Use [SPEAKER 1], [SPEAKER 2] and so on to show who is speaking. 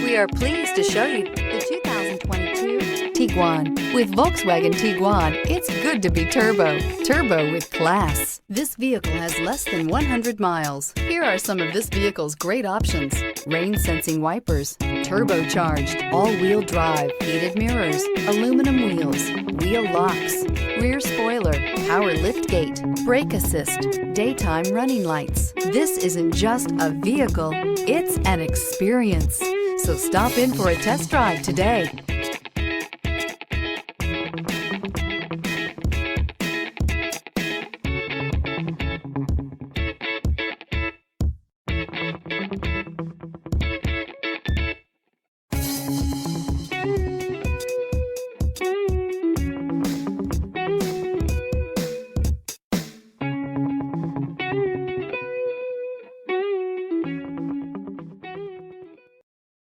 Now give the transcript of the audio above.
[SPEAKER 1] We are pleased to show you the 2022 Tiguan. With Volkswagen Tiguan, it's good to be turbo. Turbo with class. This vehicle has less than 100 miles. Here are some of this vehicle's great options: rain-sensing wipers, turbocharged, all-wheel drive, heated mirrors, aluminum wheels, wheel locks, rear spoiler, power liftgate, brake assist, daytime running lights. This isn't just a vehicle, it's an experience. So stop in for a test drive today.